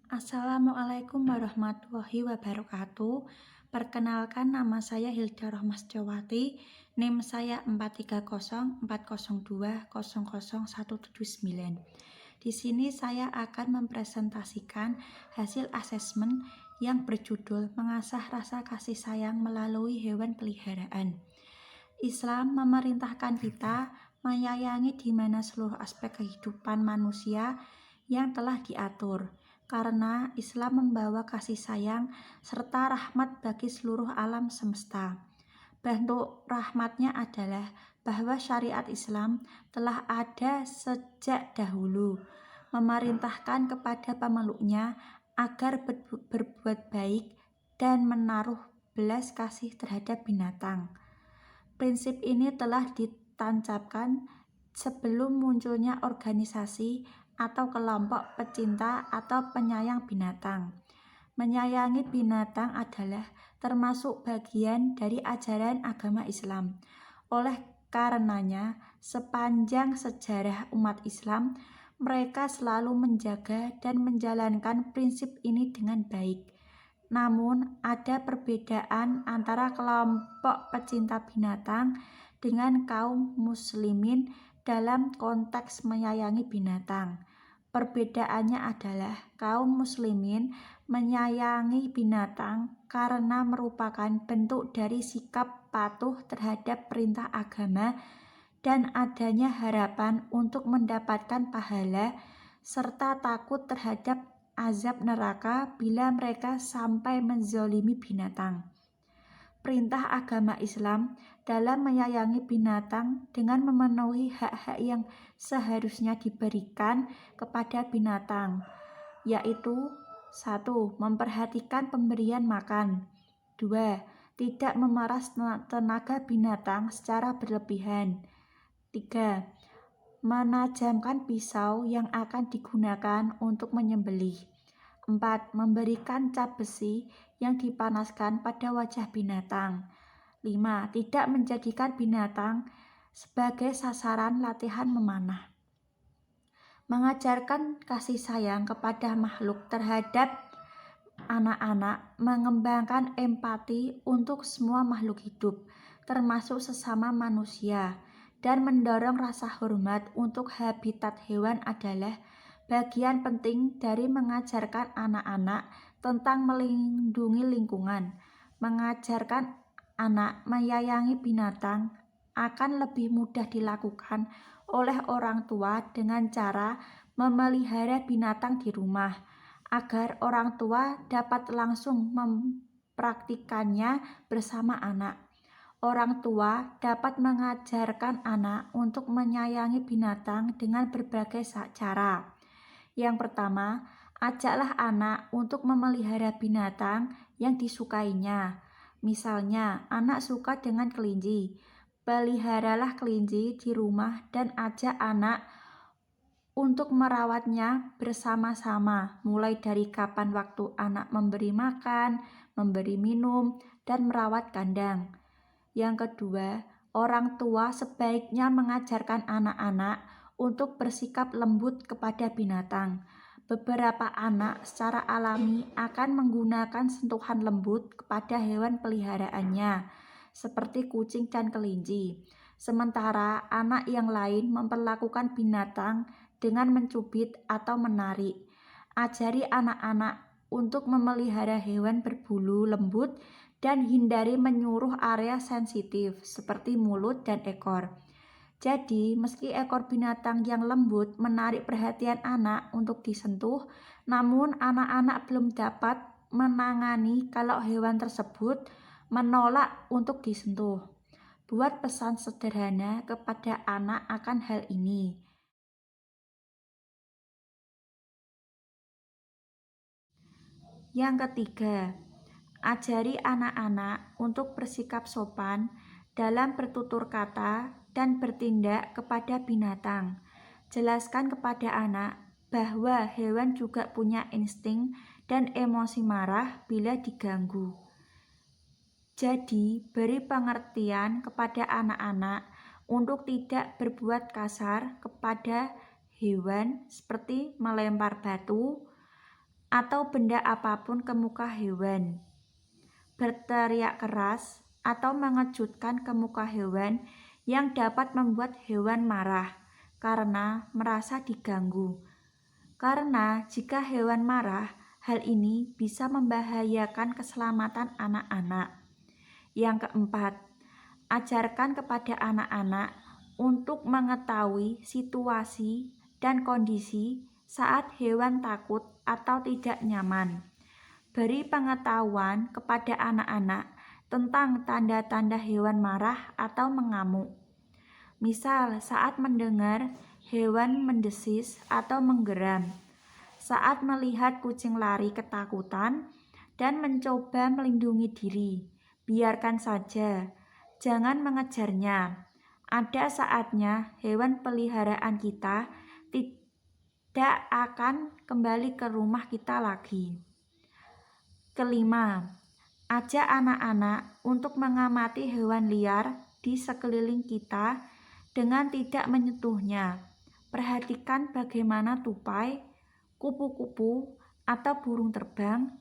Assalamualaikum warahmatullahi wabarakatuh. Perkenalkan, nama saya Hilda Rohmasjawati. NIM saya 4304002000179. Di sini saya akan mempresentasikan hasil asesmen yang berjudul Mengasah Rasa Kasih Sayang Melalui Hewan Peliharaan. Islam memerintahkan kita menyayangi di mana seluruh aspek kehidupan manusia yang telah diatur, karena Islam membawa kasih sayang serta rahmat bagi seluruh alam semesta. Bentuk rahmatnya adalah bahwa syariat Islam telah ada sejak dahulu, memerintahkan kepada pemeluknya agar berbuat baik dan menaruh belas kasih terhadap binatang. Prinsip ini telah ditancapkan sebelum munculnya organisasi atau kelompok pecinta atau penyayang binatang. Menyayangi binatang adalah termasuk bagian dari ajaran agama Islam. Oleh karenanya, sepanjang sejarah umat Islam, mereka selalu menjaga dan menjalankan prinsip ini dengan baik. Namun, ada perbedaan antara kelompok pecinta binatang dengan kaum muslimin dalam konteks menyayangi binatang. Perbedaannya adalah kaum muslimin menyayangi binatang karena merupakan bentuk dari sikap patuh terhadap perintah agama dan adanya harapan untuk mendapatkan pahala serta takut terhadap azab neraka bila mereka sampai menzolimi binatang. Perintah agama Islam dalam menyayangi binatang dengan memenuhi hak-hak yang seharusnya diberikan kepada binatang, yaitu 1. Memperhatikan pemberian makan. 2. Tidak memeras tenaga binatang secara berlebihan. 3. Menajamkan pisau yang akan digunakan untuk menyembelih. 4. Memberikan cap besi yang dipanaskan pada wajah binatang. 5. Tidak menjadikan binatang sebagai sasaran latihan memanah. Mengajarkan kasih sayang kepada makhluk terhadap anak-anak, mengembangkan empati untuk semua makhluk hidup, termasuk sesama manusia, dan mendorong rasa hormat untuk habitat hewan adalah bagian penting dari mengajarkan anak-anak tentang melindungi lingkungan. Mengajarkan anak menyayangi binatang akan lebih mudah dilakukan oleh orang tua dengan cara memelihara binatang di rumah, agar orang tua dapat langsung mempraktikannya bersama anak. Orang tua dapat mengajarkan anak untuk menyayangi binatang dengan berbagai cara. Yang pertama, ajaklah anak untuk memelihara binatang yang disukainya. Misalnya, anak suka dengan kelinci. Peliharalah kelinci di rumah dan ajak anak untuk merawatnya bersama-sama, mulai dari kapan waktu anak memberi makan, memberi minum, dan merawat kandang. Yang kedua, orang tua sebaiknya mengajarkan anak-anak untuk bersikap lembut kepada binatang. Beberapa anak secara alami akan menggunakan sentuhan lembut kepada hewan peliharaannya, seperti kucing dan kelinci. Sementara anak yang lain memperlakukan binatang dengan mencubit atau menarik. Ajari anak-anak untuk memelihara hewan berbulu lembut dan hindari menyuruh area sensitif seperti mulut dan ekor. Jadi, meski ekor binatang yang lembut menarik perhatian anak untuk disentuh, namun anak-anak belum dapat menangani kalau hewan tersebut menolak untuk disentuh. Buat pesan sederhana kepada anak akan hal ini. Yang ketiga, ajari anak-anak untuk bersikap sopan dalam bertutur kata dan bertindak kepada binatang. Jelaskan kepada anak bahwa hewan juga punya insting dan emosi marah bila diganggu. Jadi, beri pengertian kepada anak-anak untuk tidak berbuat kasar kepada hewan seperti melempar batu, atau benda apapun ke muka hewan, berteriak keras atau mengejutkan ke muka hewan yang dapat membuat hewan marah karena merasa diganggu. Karena jika hewan marah, hal ini bisa membahayakan keselamatan anak-anak. Yang keempat, ajarkan kepada anak-anak untuk mengetahui situasi dan kondisi saat hewan takut atau tidak nyaman. Beri pengetahuan kepada anak-anak tentang tanda-tanda hewan marah atau mengamuk. Misal, saat mendengar hewan mendesis atau menggeram, saat melihat kucing lari ketakutan dan mencoba melindungi diri. Biarkan saja, jangan mengejarnya. Ada saatnya hewan peliharaan kita tidak akan kembali ke rumah kita lagi. Kelima, ajak anak-anak untuk mengamati hewan liar di sekeliling kita dengan tidak menyentuhnya. Perhatikan bagaimana tupai, kupu-kupu, atau burung terbang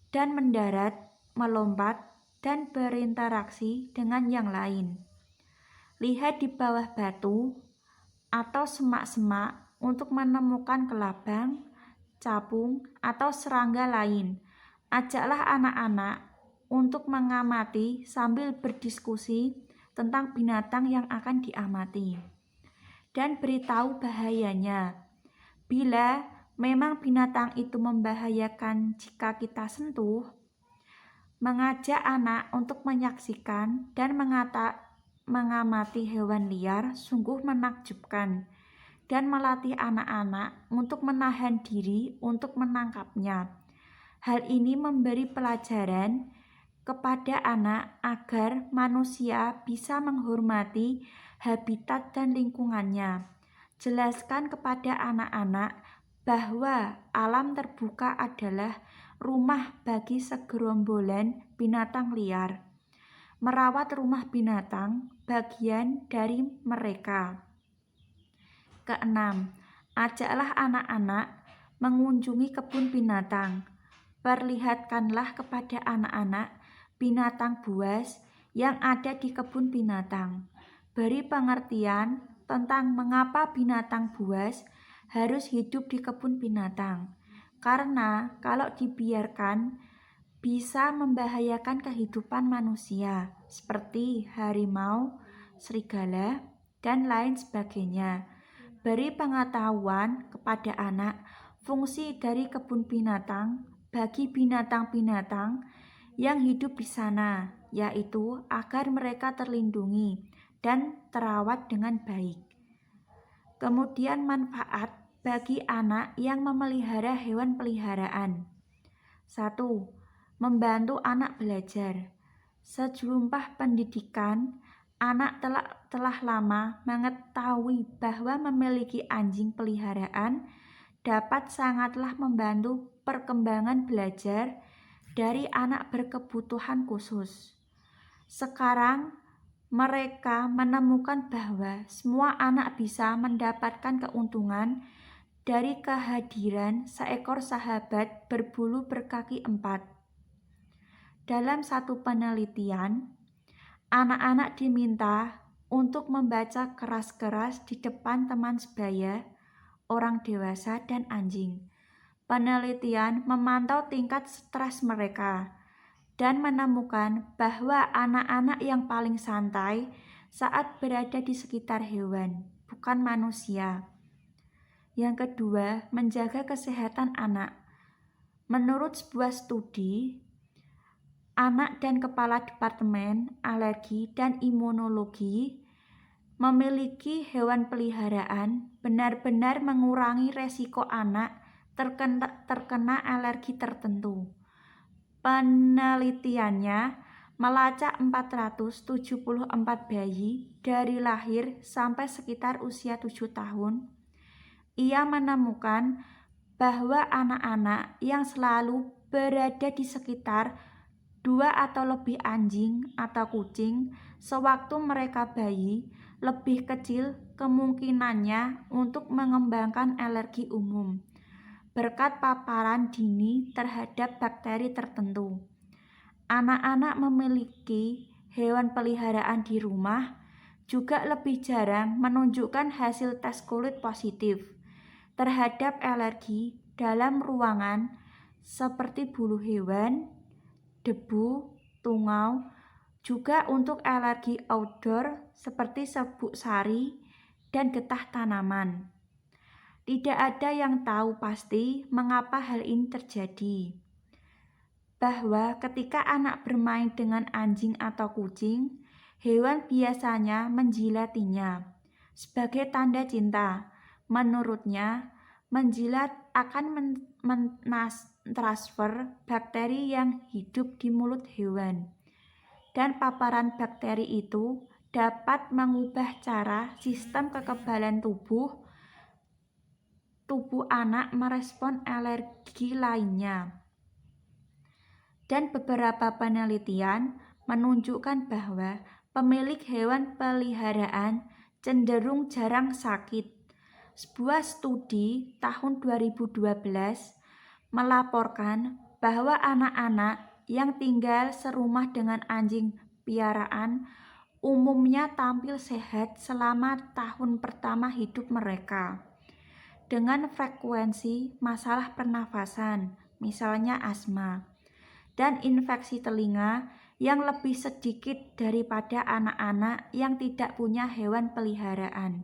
dan mendarat, melompat, dan berinteraksi dengan yang lain. Lihat di bawah batu atau semak-semak untuk menemukan kelabang, capung, atau serangga lain. Ajaklah anak-anak untuk mengamati sambil berdiskusi tentang binatang yang akan diamati. Dan beritahu bahayanya. Bila memang binatang itu membahayakan jika kita sentuh, mengajak anak untuk menyaksikan dan mengamati hewan liar sungguh menakjubkan dan melatih anak-anak untuk menahan diri untuk menangkapnya. Hal ini memberi pelajaran kepada anak agar manusia bisa menghormati habitat dan lingkungannya. Jelaskan kepada anak-anak bahwa alam terbuka adalah rumah bagi segerombolan binatang liar. Merawat rumah binatang bagian dari mereka. Keenam, ajaklah anak-anak mengunjungi kebun binatang. Perlihatkanlah kepada anak-anak binatang buas yang ada di kebun binatang. Beri pengertian tentang mengapa binatang buas harus hidup di kebun binatang. Karena kalau dibiarkan bisa membahayakan kehidupan manusia seperti harimau, serigala, dan lain sebagainya. Beri pengetahuan kepada anak fungsi dari kebun binatang bagi binatang-binatang yang hidup di sana, yaitu agar mereka terlindungi dan terawat dengan baik. Kemudian manfaat bagi anak yang memelihara hewan peliharaan. 1. Membantu anak belajar. Sejumpah pendidikan, anak telah lama mengetahui bahwa memiliki anjing peliharaan dapat sangatlah membantu perkembangan belajar dari anak berkebutuhan khusus. Sekarang mereka menemukan bahwa semua anak bisa mendapatkan keuntungan dari kehadiran seekor sahabat berbulu berkaki 4. Dalam satu penelitian, anak-anak diminta untuk membaca keras-keras di depan teman sebaya, orang dewasa, dan anjing. Penelitian memantau tingkat stres mereka dan menemukan bahwa anak-anak yang paling santai saat berada di sekitar hewan, bukan manusia. Yang kedua, menjaga kesehatan anak. Menurut sebuah studi, anak dan kepala Departemen Alergi dan Imunologi memiliki hewan peliharaan benar-benar mengurangi resiko anak terkena alergi tertentu. Penelitiannya melacak 474 bayi dari lahir sampai sekitar usia 7 tahun. Ia menemukan bahwa anak-anak yang selalu berada di sekitar 2 atau lebih anjing atau kucing sewaktu mereka bayi lebih kecil kemungkinannya untuk mengembangkan alergi umum. berkat paparan dini terhadap bakteri tertentu. Anak-anak memiliki hewan peliharaan di rumah juga lebih jarang menunjukkan hasil tes kulit positif terhadap alergi dalam ruangan seperti bulu hewan, debu, tungau, juga untuk alergi outdoor seperti serbuk sari dan getah tanaman. Tidak ada yang tahu pasti mengapa hal ini terjadi. Bahwa ketika anak bermain dengan anjing atau kucing, hewan biasanya menjilatinya sebagai tanda cinta. Menurutnya, menjilat akan mentransfer bakteri yang hidup di mulut hewan. Dan paparan bakteri itu dapat mengubah cara sistem kekebalan tubuh anak merespon alergi lainnya. Dan beberapa penelitian menunjukkan bahwa pemilik hewan peliharaan cenderung jarang sakit. Sebuah studi tahun 2012 melaporkan bahwa anak-anak yang tinggal serumah dengan anjing piaraan umumnya tampil sehat selama tahun pertama hidup mereka, dengan frekuensi masalah pernafasan, misalnya asma, dan infeksi telinga yang lebih sedikit daripada anak-anak yang tidak punya hewan peliharaan.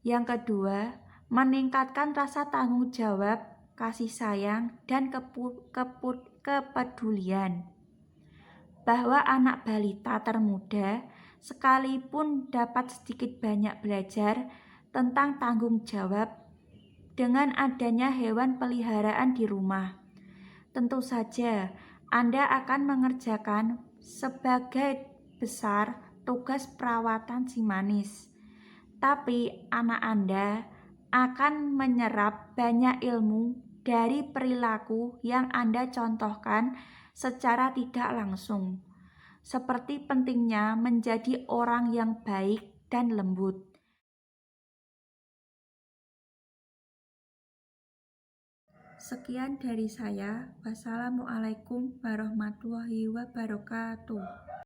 Yang kedua, meningkatkan rasa tanggung jawab, kasih sayang, dan kepedulian. Bahwa anak balita termuda sekalipun dapat sedikit banyak belajar tentang tanggung jawab dengan adanya hewan peliharaan di rumah. Tentu saja Anda akan mengerjakan sebagai besar tugas perawatan si manis, tapi anak Anda akan menyerap banyak ilmu dari perilaku yang Anda contohkan secara tidak langsung, seperti pentingnya menjadi orang yang baik dan lembut. Sekian dari saya. Wassalamualaikum warahmatullahi wabarakatuh.